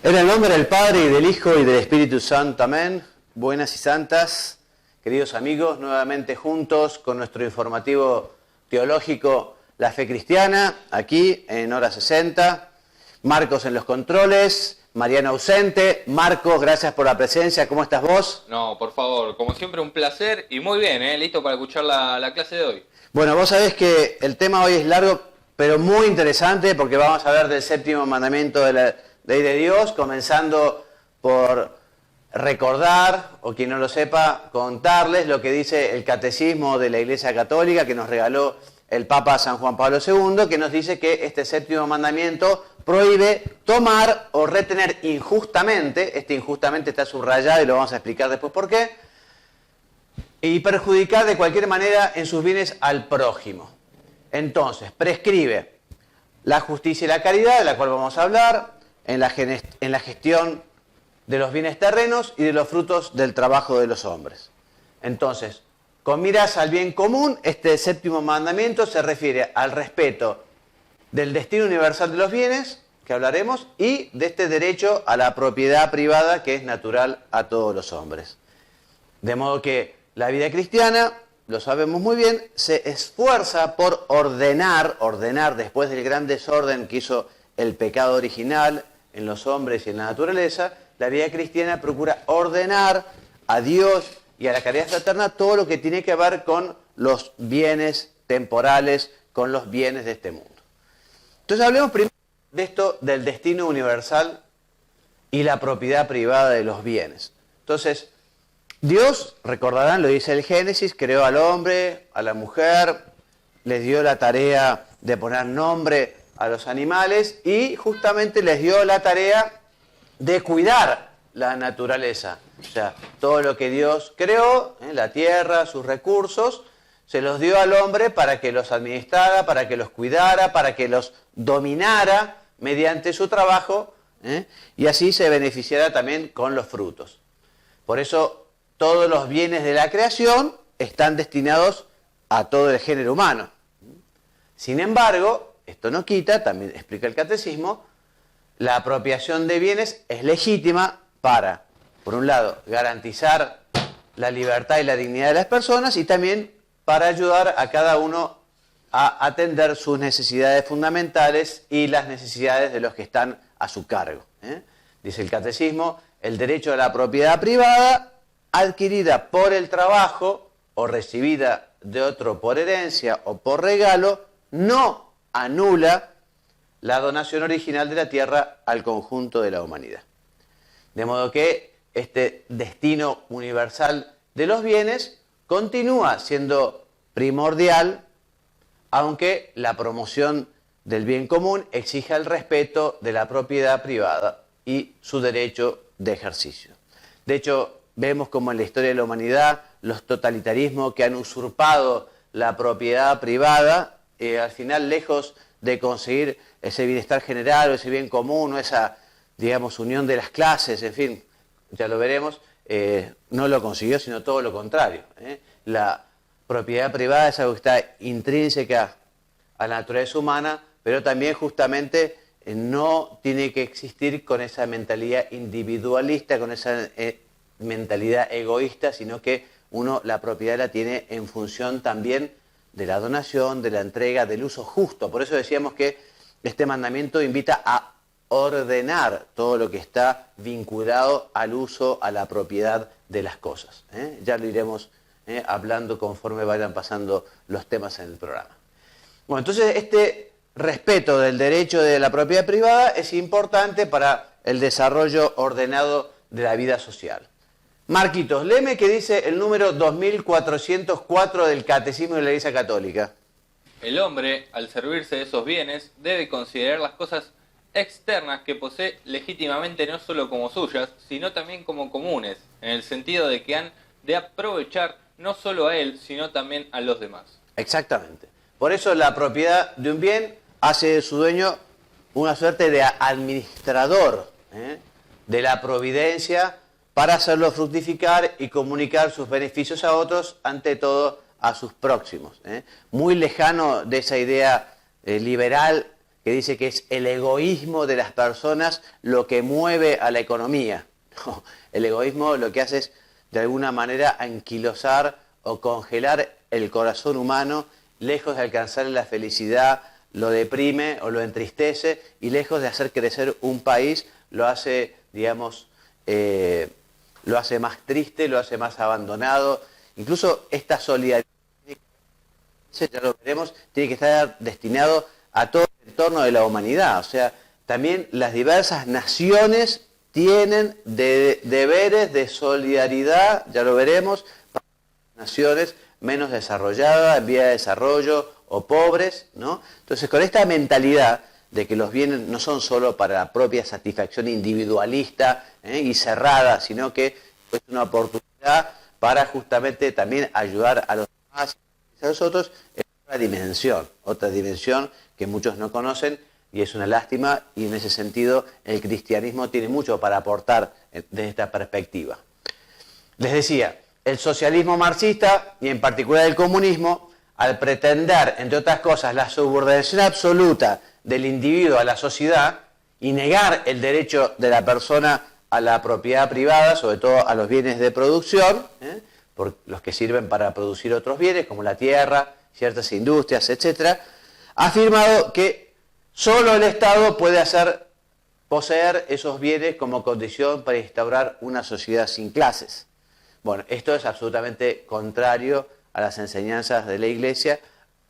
En el nombre del Padre, y del Hijo, y del Espíritu Santo. Amén. Buenas y santas, queridos amigos, nuevamente juntos con nuestro informativo teológico La Fe Cristiana, aquí en Hora 60. Marcos en los controles, Mariano ausente. Marcos, gracias por la presencia. ¿Cómo estás vos? No, por favor, como siempre un placer y muy bien, listo para escuchar la clase de hoy. Bueno, vos sabés que el tema hoy es largo, pero muy interesante, porque vamos a ver del séptimo mandamiento de la ley de Dios, comenzando por recordar, o quien no lo sepa, contarles lo que dice el Catecismo de la Iglesia Católica que nos regaló el Papa San Juan Pablo II, que nos dice que este séptimo mandamiento prohíbe tomar o retener injustamente, este injustamente está subrayado y lo vamos a explicar después por qué, y perjudicar de cualquier manera en sus bienes al prójimo. Entonces, prescribe la justicia y la caridad, de la cual vamos a hablar, en la gestión de los bienes terrenos y de los frutos del trabajo de los hombres. Entonces, con miras al bien común, este séptimo mandamiento se refiere al respeto del destino universal de los bienes, que hablaremos, y de este derecho a la propiedad privada que es natural a todos los hombres. De modo que la vida cristiana, lo sabemos muy bien, se esfuerza por ordenar después del gran desorden que hizo el pecado original en los hombres y en la naturaleza. La vida cristiana procura ordenar a Dios y a la caridad fraterna todo lo que tiene que ver con los bienes temporales, con los bienes de este mundo. Entonces hablemos primero de esto del destino universal y la propiedad privada de los bienes. Entonces, Dios, recordarán, lo dice el Génesis, creó al hombre, a la mujer, les dio la tarea de poner nombre a los animales y justamente les dio la tarea de cuidar la naturaleza. O sea, todo lo que Dios creó, la tierra, sus recursos, se los dio al hombre para que los administrara, para que los cuidara, para que los dominara mediante su trabajo, y así se beneficiara también con los frutos. Por eso todos los bienes de la creación están destinados a todo el género humano. Sin embargo, esto no quita, también explica el Catecismo, la apropiación de bienes es legítima para, por un lado, garantizar la libertad y la dignidad de las personas y también para ayudar a cada uno a atender sus necesidades fundamentales y las necesidades de los que están a su cargo. Dice el Catecismo, el derecho a la propiedad privada adquirida por el trabajo o recibida de otro por herencia o por regalo, no anula la donación original de la tierra al conjunto de la humanidad. De modo que este destino universal de los bienes continúa siendo primordial, aunque la promoción del bien común exija el respeto de la propiedad privada y su derecho de ejercicio. De hecho, vemos como en la historia de la humanidad los totalitarismos que han usurpado la propiedad privada, al final, lejos de conseguir ese bienestar general o ese bien común o esa, digamos, unión de las clases, en fin, ya lo veremos, no lo consiguió, sino todo lo contrario. La propiedad privada es algo que está intrínseca a la naturaleza humana, pero también justamente no tiene que existir con esa mentalidad individualista, con esa mentalidad egoísta, sino que uno la propiedad la tiene en función también de la donación, de la entrega, del uso justo. Por eso decíamos que este mandamiento invita a ordenar todo lo que está vinculado al uso, a la propiedad de las cosas. Ya lo iremos hablando conforme vayan pasando los temas en el programa. Bueno, entonces este respeto del derecho de la propiedad privada es importante para el desarrollo ordenado de la vida social. Marquitos, léeme que dice el número 2404 del Catecismo de la Iglesia Católica. El hombre, al servirse de esos bienes, debe considerar las cosas externas que posee legítimamente no solo como suyas, sino también como comunes, en el sentido de que han de aprovechar no solo a él, sino también a los demás. Exactamente. Por eso la propiedad de un bien hace de su dueño una suerte de administrador de la providencia, para hacerlo fructificar y comunicar sus beneficios a otros, ante todo a sus próximos. Muy lejano de esa idea liberal que dice que es el egoísmo de las personas lo que mueve a la economía. No, el egoísmo lo que hace es, de alguna manera, anquilosar o congelar el corazón humano, lejos de alcanzar la felicidad, lo deprime o lo entristece, y lejos de hacer crecer un país, lo hace, digamos, lo hace más triste, lo hace más abandonado. Incluso esta solidaridad, ya lo veremos, tiene que estar destinado a todo el entorno de la humanidad. O sea, también las diversas naciones tienen deberes de solidaridad, ya lo veremos, para naciones menos desarrolladas, en vía de desarrollo o pobres, ¿no? Entonces, con esta mentalidad de que los bienes no son solo para la propia satisfacción individualista y cerrada, sino que es una oportunidad para justamente también ayudar a los demás y a los otros, es otra dimensión que muchos no conocen, y es una lástima, y en ese sentido el cristianismo tiene mucho para aportar desde esta perspectiva. Les decía, el socialismo marxista, y en particular el comunismo, al pretender, entre otras cosas, la subordinación absoluta del individuo a la sociedad y negar el derecho de la persona a la propiedad privada, sobre todo a los bienes de producción, por los que sirven para producir otros bienes, como la tierra, ciertas industrias, etc., ha afirmado que solo el Estado puede poseer esos bienes como condición para instaurar una sociedad sin clases. Bueno, esto es absolutamente contrario a las enseñanzas de la Iglesia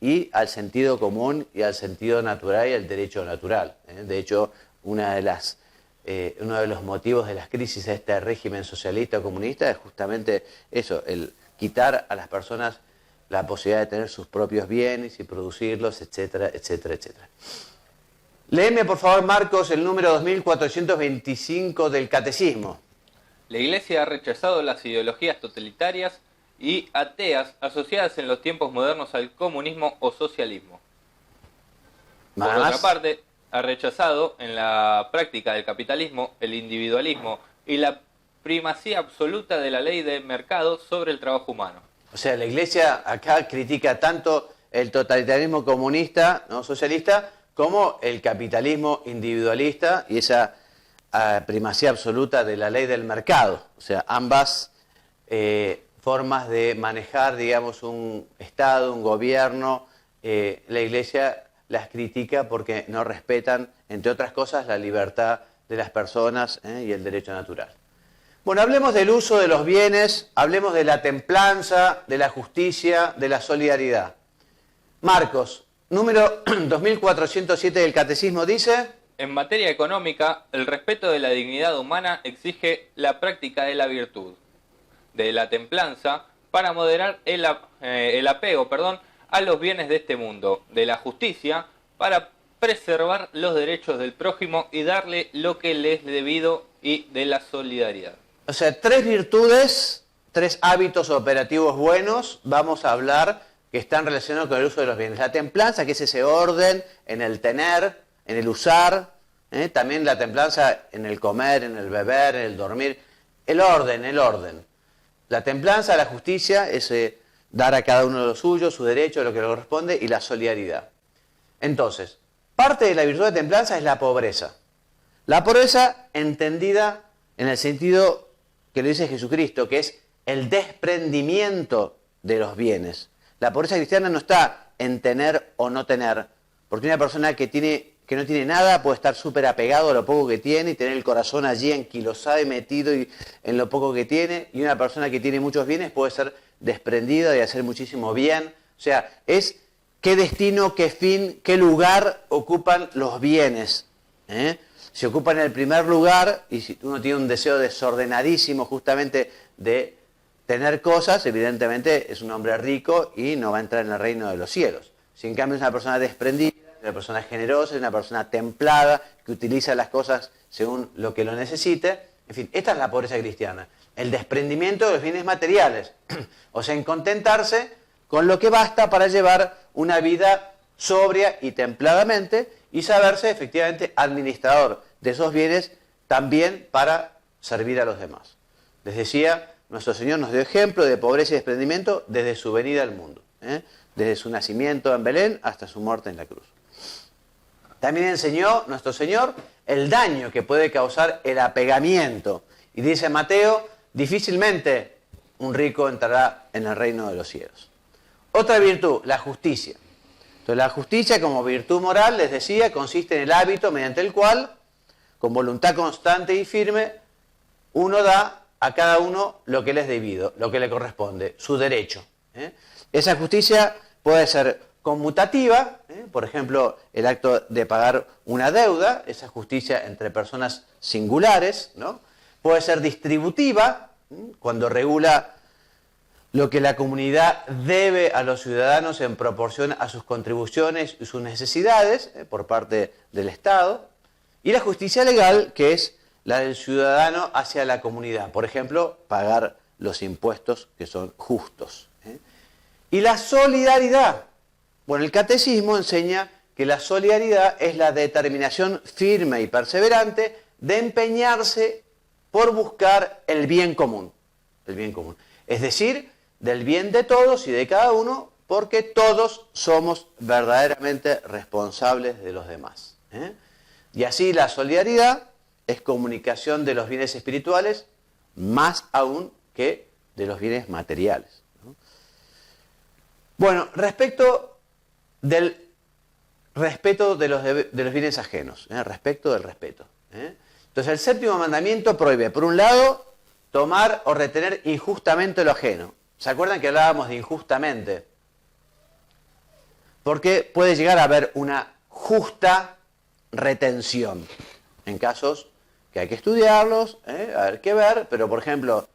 y al sentido común y al sentido natural y al derecho natural. De hecho, uno de los motivos de las crisis de este régimen socialista o comunista es justamente eso, el quitar a las personas la posibilidad de tener sus propios bienes y producirlos, etcétera, etcétera, etcétera. Léeme, por favor, Marcos, el número 2425 del Catecismo. La Iglesia ha rechazado las ideologías totalitarias y ateas asociadas en los tiempos modernos al comunismo o socialismo. Por otra parte, ha rechazado en la práctica del capitalismo el individualismo y la primacía absoluta de la ley de mercado sobre el trabajo humano. O sea, la Iglesia acá critica tanto el totalitarismo comunista, no socialista, como el capitalismo individualista y esa primacía absoluta de la ley del mercado. O sea, ambas formas de manejar, digamos, un Estado, un gobierno, la Iglesia las critica porque no respetan, entre otras cosas, la libertad de las personas y el derecho natural. Bueno, hablemos del uso de los bienes, hablemos de la templanza, de la justicia, de la solidaridad. Marcos, número 2407 del Catecismo dice: en materia económica, el respeto de la dignidad humana exige la práctica de la virtud, de la templanza, para moderar el apego a los bienes de este mundo, de la justicia, para preservar los derechos del prójimo y darle lo que le es debido, y de la solidaridad. O sea, 3 virtudes, 3 hábitos operativos buenos, vamos a hablar, que están relacionados con el uso de los bienes. La templanza, que es ese orden en el tener, en el usar, también la templanza en el comer, en el beber, en el dormir. El orden. La templanza, la justicia, es dar a cada uno de los suyos, su derecho, lo que le corresponde, y la solidaridad. Entonces, parte de la virtud de templanza es la pobreza. La pobreza entendida en el sentido que lo dice Jesucristo, que es el desprendimiento de los bienes. La pobreza cristiana no está en tener o no tener, porque una persona que no tiene nada puede estar súper apegado a lo poco que tiene y tener el corazón allí enquilosado y metido en lo poco que tiene, y una persona que tiene muchos bienes puede ser desprendida y hacer muchísimo bien. O sea, es qué destino, qué fin, qué lugar ocupan los bienes. Si ocupan el primer lugar, y si uno tiene un deseo desordenadísimo justamente de tener cosas, evidentemente es un hombre rico y no va a entrar en el reino de los cielos. Si en cambio es una persona desprendida, una persona generosa, una persona templada, que utiliza las cosas según lo que lo necesite, en fin, esta es la pobreza cristiana. El desprendimiento de los bienes materiales, o sea, en contentarse con lo que basta para llevar una vida sobria y templadamente y saberse efectivamente administrador de esos bienes también para servir a los demás. Les decía, nuestro Señor nos dio ejemplo de pobreza y desprendimiento desde su venida al mundo, desde su nacimiento en Belén hasta su muerte en la cruz. También enseñó nuestro Señor el daño que puede causar el apegamiento. Y dice Mateo, difícilmente un rico entrará en el reino de los cielos. Otra virtud, la justicia. Entonces la justicia como virtud moral, les decía, consiste en el hábito mediante el cual, con voluntad constante y firme, uno da a cada uno lo que le es debido, lo que le corresponde, su derecho. Esa justicia puede ser conmutativa, por ejemplo, el acto de pagar una deuda, esa justicia entre personas singulares, ¿no? Puede ser distributiva, cuando regula lo que la comunidad debe a los ciudadanos en proporción a sus contribuciones y sus necesidades por parte del Estado. Y la justicia legal, que es la del ciudadano hacia la comunidad. Por ejemplo, pagar los impuestos que son justos. Y la solidaridad. Bueno, el catecismo enseña que la solidaridad es la determinación firme y perseverante de empeñarse por buscar el bien común. El bien común. Es decir, del bien de todos y de cada uno, porque todos somos verdaderamente responsables de los demás. Y así la solidaridad es comunicación de los bienes espirituales, más aún que de los bienes materiales. Bueno, respecto del respeto de los bienes ajenos, respecto del respeto. Entonces el séptimo mandamiento prohíbe, por un lado, tomar o retener injustamente lo ajeno. ¿Se acuerdan que hablábamos de injustamente? Porque puede llegar a haber una justa retención en casos que hay que estudiarlos, a ver qué ver, pero por ejemplo,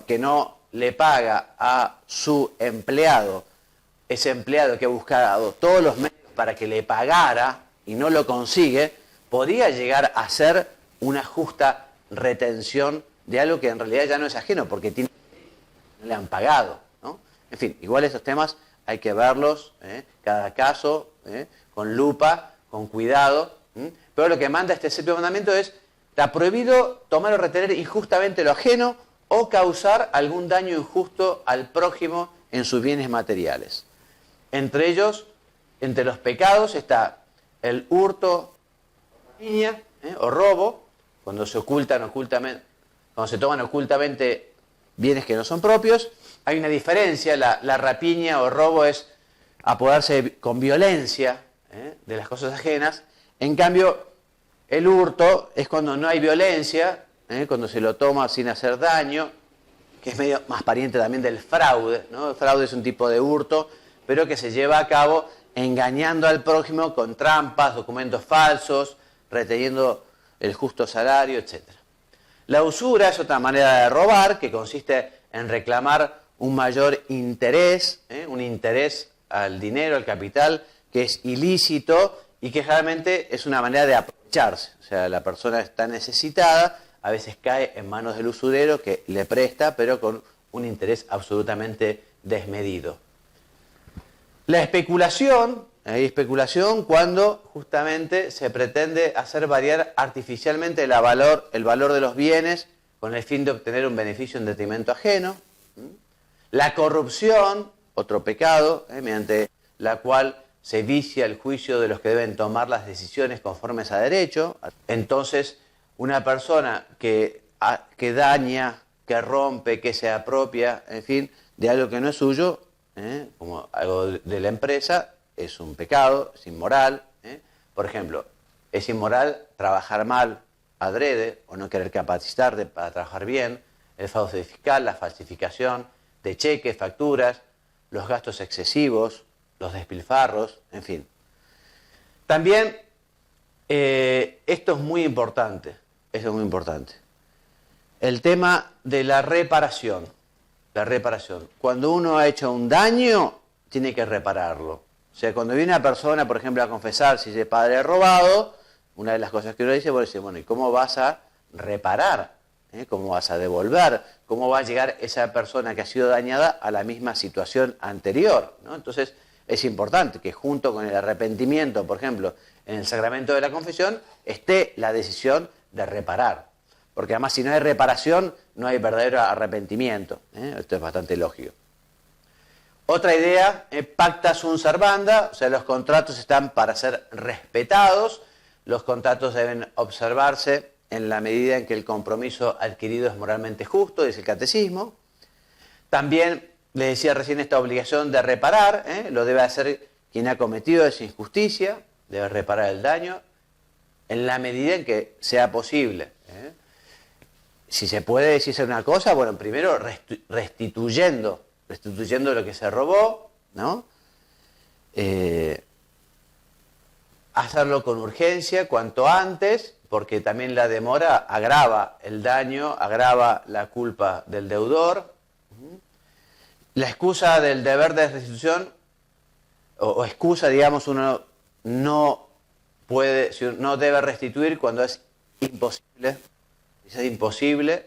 que no le paga a su empleado, ese empleado que ha buscado todos los medios para que le pagara y no lo consigue, podría llegar a ser una justa retención de algo que en realidad ya no es ajeno, porque le han pagado, ¿no? En fin, igual esos temas hay que verlos, cada caso, con lupa, con cuidado, pero lo que manda este séptimo mandamiento es: está prohibido tomar o retener injustamente lo ajeno o causar algún daño injusto al prójimo en sus bienes materiales. Entre ellos, entre los pecados está el hurto, rapiña, o robo, cuando se toman ocultamente bienes que no son propios. Hay una diferencia, la rapiña o robo es apoderarse con violencia de las cosas ajenas. En cambio, el hurto es cuando no hay violencia, cuando se lo toma sin hacer daño, que es medio más pariente también del fraude, ¿no? El fraude es un tipo de hurto, pero que se lleva a cabo engañando al prójimo con trampas, documentos falsos, reteniendo el justo salario, etc. La usura es otra manera de robar, que consiste en reclamar un mayor interés, un interés al dinero, al capital, que es ilícito y que realmente es una manera de aprovecharse. O sea, la persona está necesitada, a veces cae en manos del usurero que le presta, pero con un interés absolutamente desmedido. La especulación, hay especulación cuando justamente se pretende hacer variar artificialmente el valor de los bienes con el fin de obtener un beneficio en detrimento ajeno. La corrupción, otro pecado, mediante la cual se vicia el juicio de los que deben tomar las decisiones conformes a derecho. Entonces, una persona que daña, que rompe, que se apropia, en fin, de algo que no es suyo, como algo de la empresa, es un pecado, es inmoral. Por ejemplo, es inmoral trabajar mal, adrede, o no querer capacitarte para trabajar bien, el fraude fiscal, la falsificación de cheques, facturas, los gastos excesivos, los despilfarros, en fin. También, esto es muy importante, el tema de la reparación. La reparación. Cuando uno ha hecho un daño, tiene que repararlo. O sea, cuando viene una persona, por ejemplo, a confesar si ese padre ha robado, una de las cosas que uno dice, bueno, ¿y cómo vas a reparar? ¿Cómo vas a devolver? ¿Cómo va a llegar esa persona que ha sido dañada a la misma situación anterior, ¿no? Entonces, es importante que junto con el arrepentimiento, por ejemplo, en el sacramento de la confesión, esté la decisión de reparar. Porque además, si no hay reparación, no hay verdadero arrepentimiento. Esto es bastante lógico. Otra idea, pacta sunt servanda, o sea, los contratos están para ser respetados, los contratos deben observarse en la medida en que el compromiso adquirido es moralmente justo, dice el catecismo. También, les decía recién, esta obligación de reparar, lo debe hacer quien ha cometido esa injusticia, debe reparar el daño en la medida en que sea posible. Si se puede decirse una cosa, bueno, primero restituyendo lo que se robó, ¿no? Hacerlo con urgencia, cuanto antes, porque también la demora agrava el daño, agrava la culpa del deudor. La excusa del deber de restitución, o excusa, digamos, uno no debe restituir cuando es imposible. Si es imposible,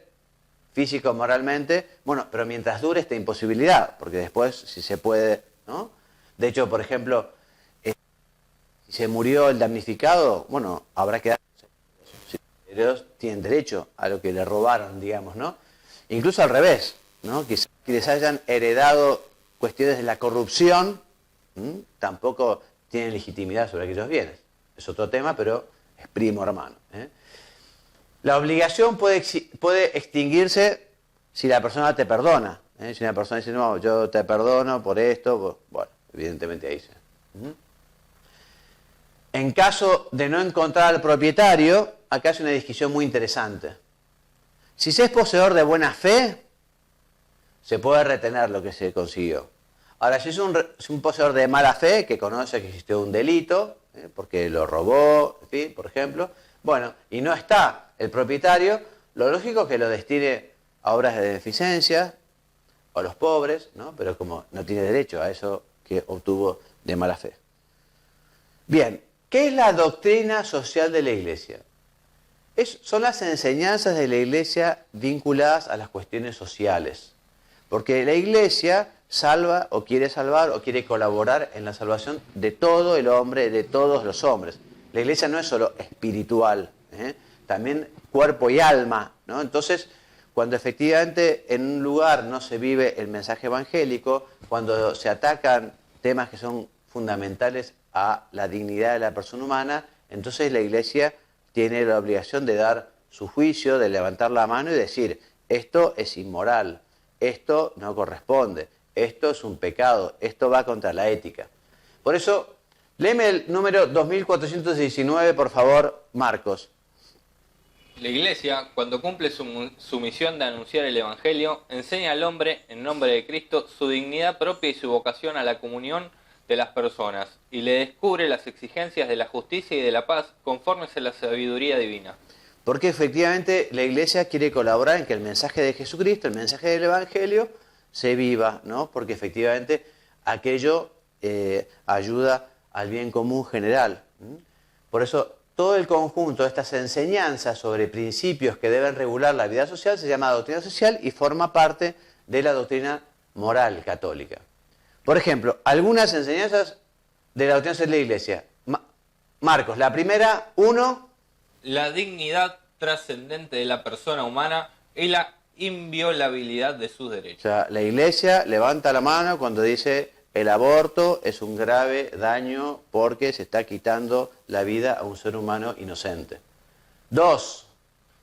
físico o moralmente, bueno, pero mientras dure esta imposibilidad, porque después, si se puede, ¿no? De hecho, por ejemplo, si se murió el damnificado, bueno, habrá que dar. Los herederos tienen derecho a lo que le robaron, digamos, ¿no? Incluso al revés, ¿no? Quizás quienes hayan heredado cuestiones de la corrupción, tampoco tienen legitimidad sobre aquellos bienes. Es otro tema, pero es primo hermano. La obligación puede extinguirse si la persona te perdona. Si una persona dice, no, yo te perdono por esto, bueno, evidentemente ahí se. En caso de no encontrar al propietario, acá es una discusión muy interesante. Si se es poseedor de buena fe, se puede retener lo que se consiguió. Ahora, si es un poseedor de mala fe, que conoce que existió un delito, porque lo robó, en fin, por ejemplo, bueno, y no está el propietario, lo lógico es que lo destine a obras de beneficencia o a los pobres, ¿no? Pero como no tiene derecho a eso que obtuvo de mala fe. Bien, ¿qué es la doctrina social de la Iglesia? Son las enseñanzas de la Iglesia vinculadas a las cuestiones sociales. Porque la Iglesia salva o quiere salvar o quiere colaborar en la salvación de todo el hombre, de todos los hombres. La Iglesia no es solo espiritual, también cuerpo y alma, ¿no? Entonces, cuando efectivamente en un lugar no se vive el mensaje evangélico, cuando se atacan temas que son fundamentales a la dignidad de la persona humana, entonces la Iglesia tiene la obligación de dar su juicio, de levantar la mano y decir, esto es inmoral, esto no corresponde, esto es un pecado, esto va contra la ética. Por eso, léeme el número 2419, por favor, Marcos. La Iglesia, cuando cumple su misión de anunciar el Evangelio, enseña al hombre, en nombre de Cristo, su dignidad propia y su vocación a la comunión de las personas, y le descubre las exigencias de la justicia y de la paz conformes a la sabiduría divina. Porque efectivamente la Iglesia quiere colaborar en que el mensaje de Jesucristo, el mensaje del Evangelio, se viva, ¿no? Porque efectivamente aquello ayuda al bien común general. Por eso todo el conjunto de estas enseñanzas sobre principios que deben regular la vida social se llama doctrina social y forma parte de la doctrina moral católica. Por ejemplo, algunas enseñanzas de la doctrina social de la Iglesia. Marcos, la primera, 1. La dignidad trascendente de la persona humana y la inviolabilidad de sus derechos. O sea, la Iglesia levanta la mano cuando dice el aborto es un grave daño porque se está quitando la vida a un ser humano inocente. 2.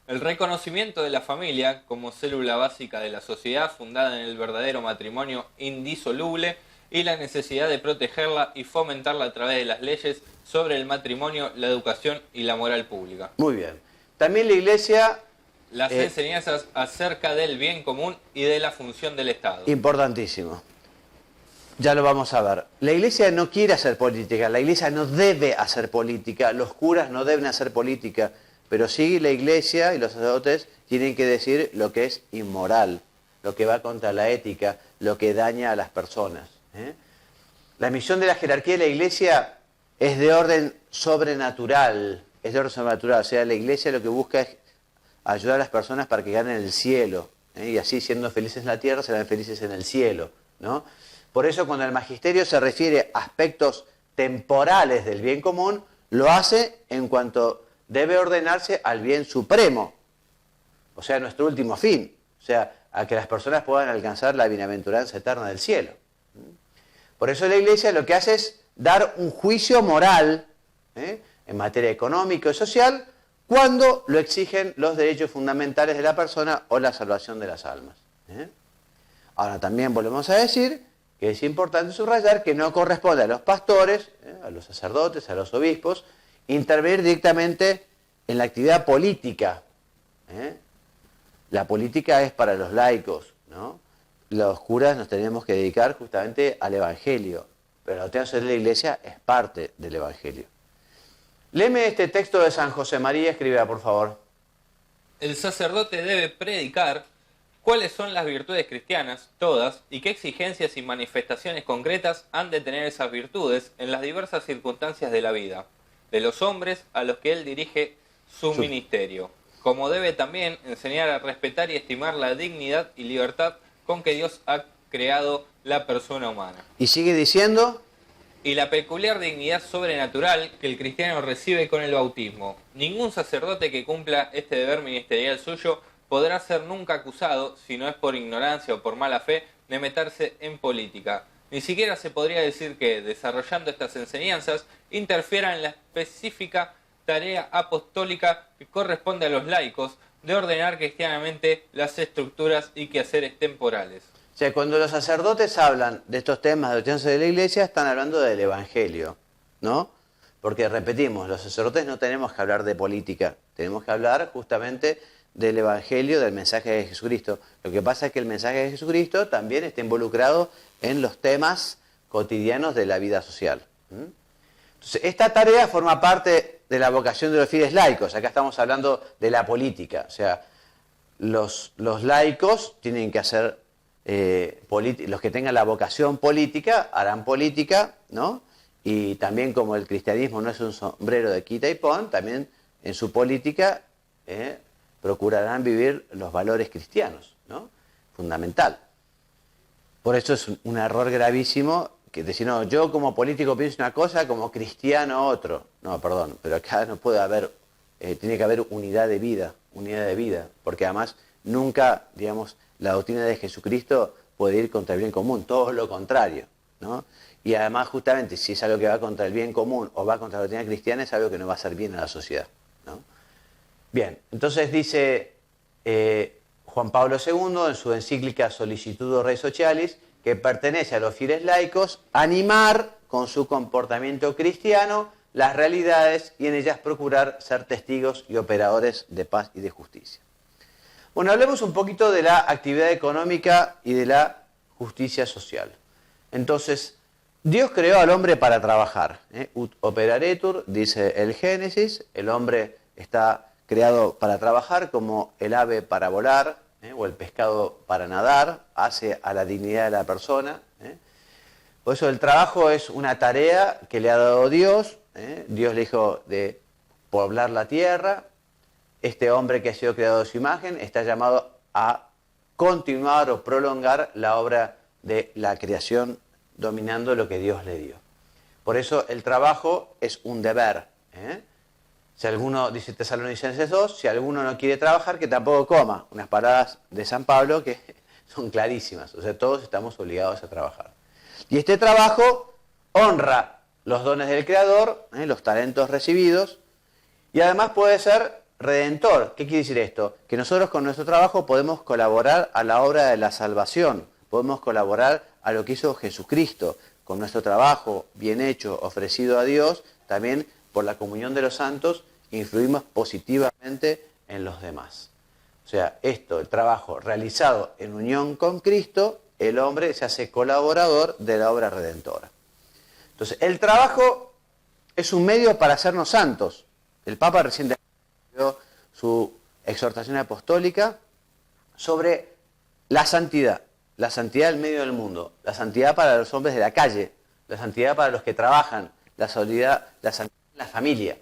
El reconocimiento de la familia como célula básica de la sociedad fundada en el verdadero matrimonio indisoluble y la necesidad de protegerla y fomentarla a través de las leyes sobre el matrimonio, la educación y la moral pública. Muy bien. También la Iglesia... Las enseñanzas acerca del bien común y de la función del Estado. Importantísimo. Ya lo vamos a ver. La Iglesia no quiere hacer política, la Iglesia no debe hacer política, los curas no deben hacer política, pero sí la Iglesia y los sacerdotes tienen que decir lo que es inmoral, lo que va contra la ética, lo que daña a las personas. La misión de la jerarquía de la Iglesia es de orden sobrenatural, o sea, la Iglesia lo que busca es ayudar a las personas para que ganen el cielo, y así siendo felices en la tierra serán felices en el cielo, ¿no? Por eso cuando el magisterio se refiere a aspectos temporales del bien común, lo hace en cuanto debe ordenarse al bien supremo, o sea, nuestro último fin, o sea, a que las personas puedan alcanzar la bienaventuranza eterna del cielo. Por eso la Iglesia lo que hace es dar un juicio moral en materia económica y social cuando lo exigen los derechos fundamentales de la persona o la salvación de las almas. Ahora también volvemos a decir que es importante subrayar que no corresponde a los pastores, a los sacerdotes, a los obispos, intervenir directamente en la actividad política. La política es para los laicos, ¿no? Los curas nos tenemos que dedicar justamente al Evangelio, pero la doctrina social de la Iglesia es parte del Evangelio. Léeme este texto de San José María, escriba por favor. El sacerdote debe predicar cuáles son las virtudes cristianas, todas, y qué exigencias y manifestaciones concretas han de tener esas virtudes en las diversas circunstancias de la vida, de los hombres a los que él dirige su ministerio, como debe también enseñar a respetar y estimar la dignidad y libertad con que Dios ha creado la persona humana. Y sigue diciendo, y la peculiar dignidad sobrenatural que el cristiano recibe con el bautismo. Ningún sacerdote que cumpla este deber ministerial suyo podrá ser nunca acusado, si no es por ignorancia o por mala fe, de meterse en política. Ni siquiera se podría decir que, desarrollando estas enseñanzas, interfiera en la específica tarea apostólica que corresponde a los laicos de ordenar cristianamente las estructuras y quehaceres temporales. o sea, cuando los sacerdotes hablan de estos temas de doctrina de la Iglesia, están hablando del Evangelio, ¿no? Porque repetimos, los sacerdotes no tenemos que hablar de política, tenemos que hablar justamente del Evangelio, del mensaje de Jesucristo. Lo que pasa es que el mensaje de Jesucristo también está involucrado en los temas cotidianos de la vida social. Entonces, esta tarea forma parte de la vocación de los fieles laicos. Acá estamos hablando de la política. O sea, los laicos tienen que hacer, los que tengan la vocación política harán política, ¿no? Y también como el cristianismo no es un sombrero de quita y pon, también en su política procurarán vivir los valores cristianos, ¿no? Fundamental. Por eso es un error gravísimo que decir, no, yo como político pienso una cosa, como cristiano otro. No, perdón, pero acá no puede haber, tiene que haber unidad de vida, porque además nunca, digamos, la doctrina de Jesucristo puede ir contra el bien común, todo lo contrario, ¿no? Y además, justamente, si es algo que va contra el bien común o va contra la doctrina cristiana, es algo que no va a hacer bien a la sociedad, ¿no? Bien, entonces dice Juan Pablo II en su encíclica Sollicitudo Re Socialis, que pertenece a los fieles laicos animar con su comportamiento cristiano las realidades y en ellas procurar ser testigos y operadores de paz y de justicia. Bueno, hablemos un poquito de la actividad económica y de la justicia social. Entonces, Dios creó al hombre para trabajar. Ut operaretur, dice el Génesis, el hombre está creado para trabajar como el ave para volar, o el pescado para nadar, hace a la dignidad de la persona. Por eso el trabajo es una tarea que le ha dado Dios. Dios le dijo de poblar la tierra. Este hombre que ha sido creado a su imagen está llamado a continuar o prolongar la obra de la creación dominando lo que Dios le dio. Por eso el trabajo es un deber. Si alguno, dice Tesalonicenses 2, si alguno no quiere trabajar, que tampoco coma. Unas palabras de San Pablo que son clarísimas. O sea, todos estamos obligados a trabajar. Y este trabajo honra los dones del Creador, los talentos recibidos, y además puede ser redentor. ¿Qué quiere decir esto? Que nosotros con nuestro trabajo podemos colaborar a la obra de la salvación, podemos colaborar a lo que hizo Jesucristo. Con nuestro trabajo bien hecho, ofrecido a Dios, también por la comunión de los santos, influimos positivamente en los demás. O sea, esto, el trabajo realizado en unión con Cristo, el hombre se hace colaborador de la obra redentora. Entonces, el trabajo es un medio para hacernos santos. El Papa recientemente dio su exhortación apostólica sobre la santidad en medio del mundo, la santidad para los hombres de la calle, la santidad para los que trabajan, la santidad en la familia.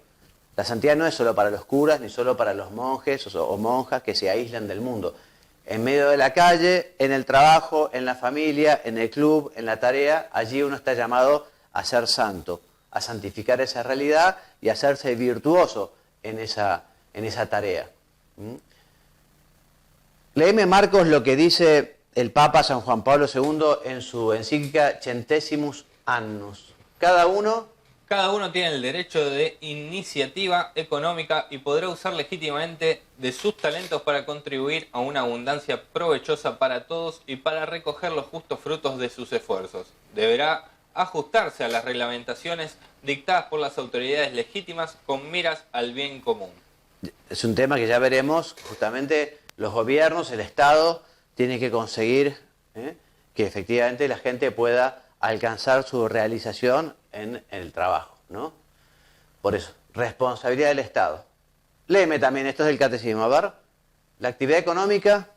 La santidad no es solo para los curas, ni solo para los monjes o monjas que se aíslan del mundo. En medio de la calle, en el trabajo, en la familia, en el club, en la tarea, allí uno está llamado a ser santo, a santificar esa realidad y a hacerse virtuoso en esa tarea. Léeme, Marcos, lo que dice el Papa San Juan Pablo II en su encíclica Centesimus annus. Cada uno tiene el derecho de iniciativa económica y podrá usar legítimamente de sus talentos para contribuir a una abundancia provechosa para todos y para recoger los justos frutos de sus esfuerzos. Deberá ajustarse a las reglamentaciones dictadas por las autoridades legítimas con miras al bien común. Es un tema que ya veremos, justamente los gobiernos, el Estado, tiene que conseguir que efectivamente la gente pueda alcanzar su realización en el trabajo, ¿no? Por eso, responsabilidad del Estado. Léeme también, esto es del catecismo, a ver, la actividad económica.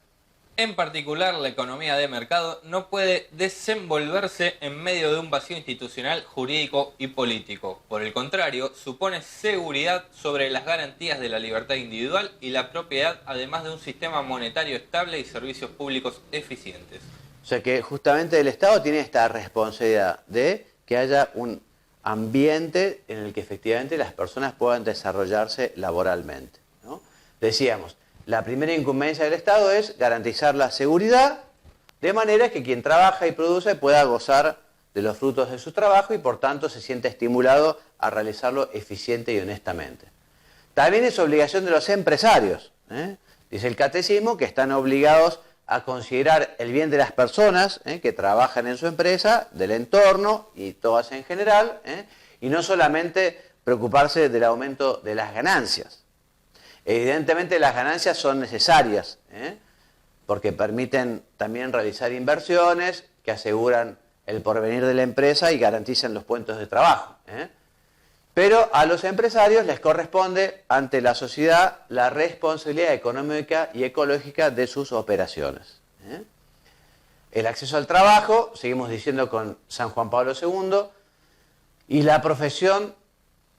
En particular, la economía de mercado no puede desenvolverse en medio de un vacío institucional, jurídico y político. Por el contrario, supone seguridad sobre las garantías de la libertad individual y la propiedad, además de un sistema monetario estable y servicios públicos eficientes. O sea que justamente el Estado tiene esta responsabilidad de que haya un ambiente en el que efectivamente las personas puedan desarrollarse laboralmente, ¿no? Decíamos, la primera incumbencia del Estado es garantizar la seguridad, de manera que quien trabaja y produce pueda gozar de los frutos de su trabajo y por tanto se siente estimulado a realizarlo eficiente y honestamente. También es obligación de los empresarios, dice el catecismo, que están obligados a considerar el bien de las personas que trabajan en su empresa, del entorno y todas en general, y no solamente preocuparse del aumento de las ganancias. Evidentemente las ganancias son necesarias, porque permiten también realizar inversiones que aseguran el porvenir de la empresa y garantizan los puestos de trabajo. Pero a los empresarios les corresponde ante la sociedad la responsabilidad económica y ecológica de sus operaciones. El acceso al trabajo, seguimos diciendo con San Juan Pablo II, y la profesión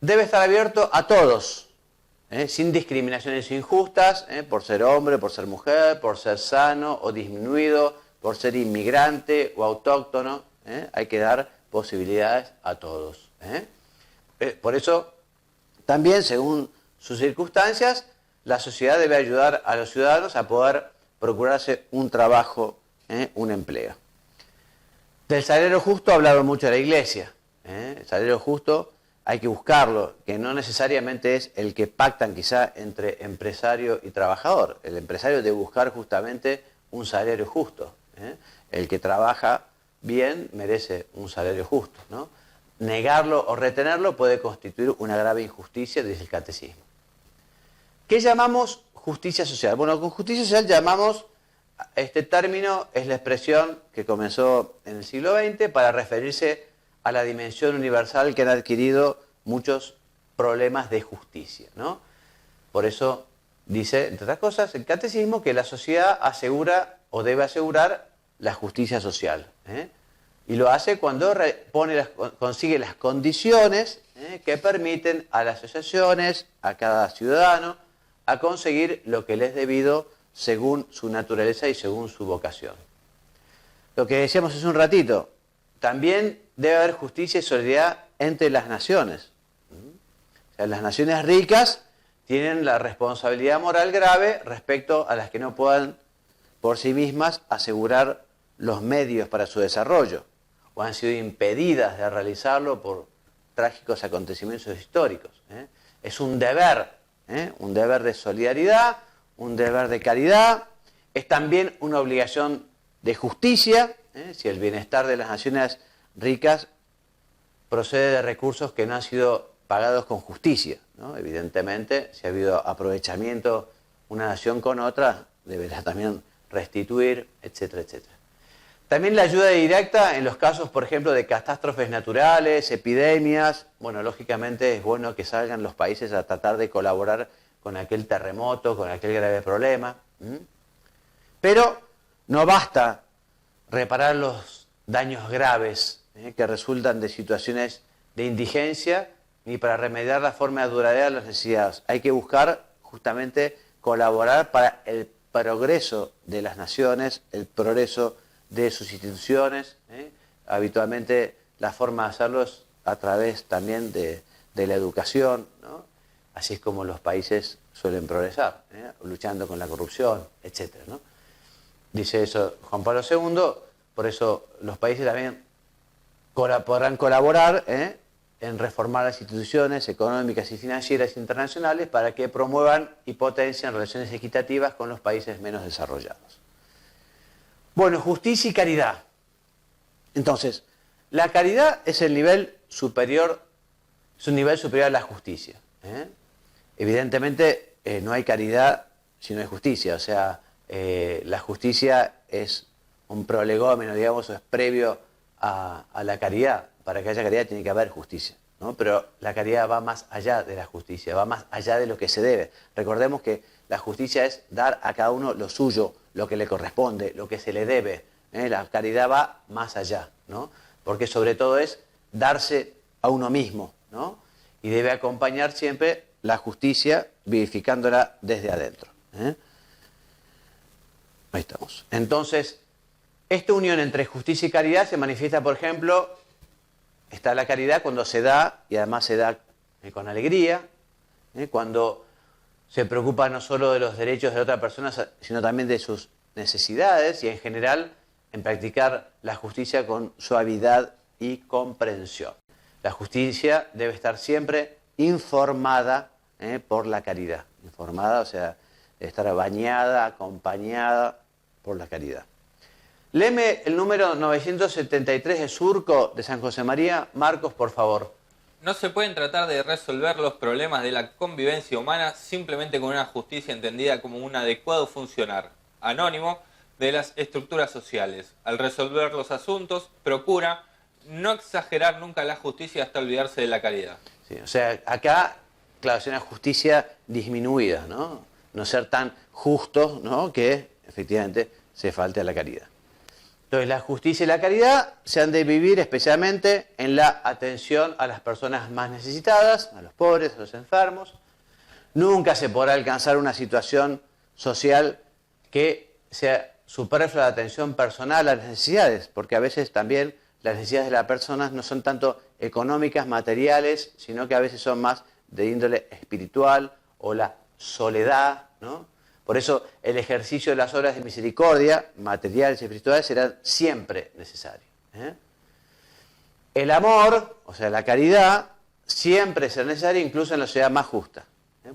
debe estar abierto a todos, sin discriminaciones injustas, por ser hombre, por ser mujer, por ser sano o disminuido, por ser inmigrante o autóctono. Hay que dar posibilidades a todos. Por eso, también, según sus circunstancias, la sociedad debe ayudar a los ciudadanos a poder procurarse un trabajo, un empleo. Del salario justo ha hablado mucho la Iglesia. El salario justo hay que buscarlo, que no necesariamente es el que pactan quizá entre empresario y trabajador. El empresario debe buscar justamente un salario justo. El que trabaja bien merece un salario justo, ¿no? Negarlo o retenerlo puede constituir una grave injusticia, dice el catecismo. ¿Qué llamamos justicia social? Bueno, con justicia social llamamos, este término es la expresión que comenzó en el siglo XX para referirse a la dimensión universal que han adquirido muchos problemas de justicia, ¿no? Por eso dice, entre otras cosas, el catecismo que la sociedad asegura o debe asegurar la justicia social, y lo hace cuando consigue las condiciones que permiten a las asociaciones, a cada ciudadano, a conseguir lo que les es debido según su naturaleza y según su vocación. Lo que decíamos hace un ratito, también debe haber justicia y solidaridad entre las naciones. O sea, las naciones ricas tienen la responsabilidad moral grave respecto a las que no puedan por sí mismas asegurar los medios para su desarrollo, o han sido impedidas de realizarlo por trágicos acontecimientos históricos. Es un deber de solidaridad, un deber de caridad, es también una obligación de justicia, si el bienestar de las naciones ricas procede de recursos que no han sido pagados con justicia, ¿no? Evidentemente, si ha habido aprovechamiento una nación con otra, deberá también restituir, etcétera, etcétera. También la ayuda directa en los casos, por ejemplo, de catástrofes naturales, epidemias. Bueno, lógicamente es bueno que salgan los países a tratar de colaborar con aquel terremoto, con aquel grave problema. Pero no basta reparar los daños graves que resultan de situaciones de indigencia, ni para remediar la forma duradera de las necesidades. Hay que buscar justamente colaborar para el progreso de las naciones, el progreso de sus instituciones. Habitualmente la forma de hacerlo es a través también de la educación, ¿no? Así es como los países suelen progresar, luchando con la corrupción, etc., ¿no? Dice eso Juan Pablo II, por eso los países también podrán colaborar en reformar las instituciones económicas y financieras internacionales para que promuevan y potencien relaciones equitativas con los países menos desarrollados. Bueno, justicia y caridad. Entonces, la caridad es el nivel superior, es un nivel superior a la justicia. Evidentemente, no hay caridad si no hay justicia. O sea, la justicia es un prolegómeno, digamos, o es previo a la caridad. Para que haya caridad tiene que haber justicia, ¿no? Pero la caridad va más allá de la justicia, va más allá de lo que se debe. Recordemos que la justicia es dar a cada uno lo suyo, lo que le corresponde, lo que se le debe. La caridad va más allá, ¿no? Porque sobre todo es darse a uno mismo, ¿no? Y debe acompañar siempre la justicia vivificándola desde adentro. Ahí estamos. Entonces, esta unión entre justicia y caridad se manifiesta, por ejemplo, está la caridad cuando se da, y además se da con alegría, cuando se preocupa no solo de los derechos de otra persona, sino también de sus necesidades, y en general en practicar la justicia con suavidad y comprensión. La justicia debe estar siempre informada por la caridad. Informada, o sea, debe estar bañada, acompañada por la caridad. Léeme el número 973 de Surco de San José María. Marcos, por favor. No se pueden tratar de resolver los problemas de la convivencia humana simplemente con una justicia entendida como un adecuado funcionar, anónimo, de las estructuras sociales. Al resolver los asuntos, procura no exagerar nunca la justicia hasta olvidarse de la caridad. Sí, o sea, acá, claro, es una justicia disminuida, ¿no? No ser tan justos, ¿no? Que efectivamente se falte a la caridad. Entonces, la justicia y la caridad se han de vivir especialmente en la atención a las personas más necesitadas, a los pobres, a los enfermos. Nunca se podrá alcanzar una situación social que sea superflua la atención personal a las necesidades, porque a veces también las necesidades de las personas no son tanto económicas, materiales, sino que a veces son más de índole espiritual o la soledad, ¿no? Por eso el ejercicio de las obras de misericordia, materiales y espirituales, será siempre necesario. El amor, o sea, la caridad, siempre será necesaria, incluso en la sociedad más justa.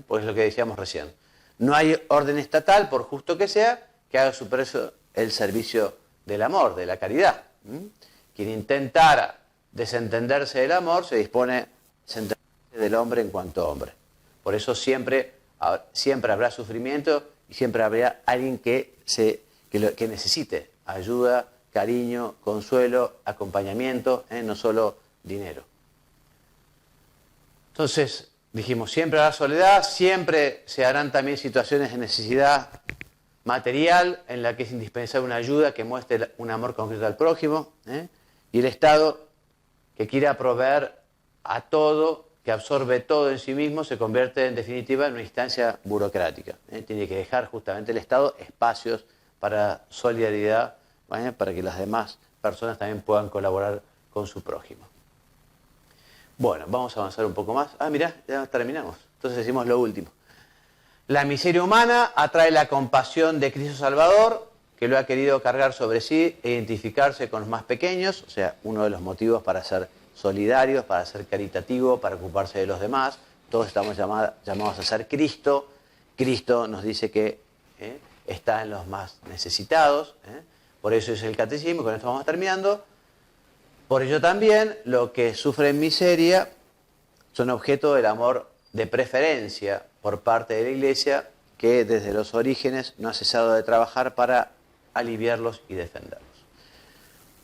Pues es lo que decíamos recién. No hay orden estatal, por justo que sea, que haga superar el servicio del amor, de la caridad. Quien intentara desentenderse del amor se dispone a desentenderse del hombre en cuanto hombre. Por eso siempre habrá sufrimiento y siempre habrá alguien que necesite ayuda, cariño, consuelo, acompañamiento, no solo dinero. Entonces, dijimos, siempre habrá soledad, siempre se harán también situaciones de necesidad material en la que es indispensable una ayuda que muestre un amor concreto al prójimo, y el Estado que quiera proveer a todo, que absorbe todo en sí mismo, se convierte en definitiva en una instancia burocrática. Tiene que dejar justamente el Estado espacios para solidaridad, para que las demás personas también puedan colaborar con su prójimo. Bueno, vamos a avanzar un poco más. Mirá, ya terminamos. Entonces decimos lo último. La miseria humana atrae la compasión de Cristo Salvador, que lo ha querido cargar sobre sí e identificarse con los más pequeños, o sea, uno de los motivos para ser solidarios, para ser caritativos, para ocuparse de los demás. Todos estamos llamados a ser Cristo. Cristo nos dice que está en los más necesitados. Por eso es el catecismo, con esto vamos terminando. Por ello también, los que sufren miseria son objeto del amor de preferencia por parte de la Iglesia, que desde los orígenes no ha cesado de trabajar para aliviarlos y defenderlos.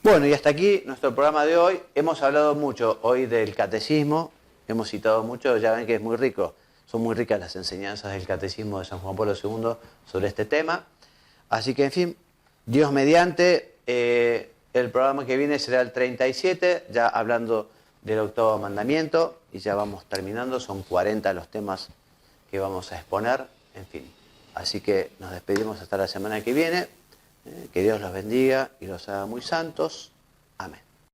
Bueno, y hasta aquí nuestro programa de hoy. Hemos hablado mucho hoy del catecismo, hemos citado mucho, ya ven que es muy rico, son muy ricas las enseñanzas del catecismo de San Juan Pablo II sobre este tema. Así que, en fin, Dios mediante, el programa que viene será el 37, ya hablando del octavo mandamiento, y ya vamos terminando, son 40 los temas que vamos a exponer, en fin. Así que nos despedimos hasta la semana que viene. Que Dios los bendiga y los haga muy santos. Amén.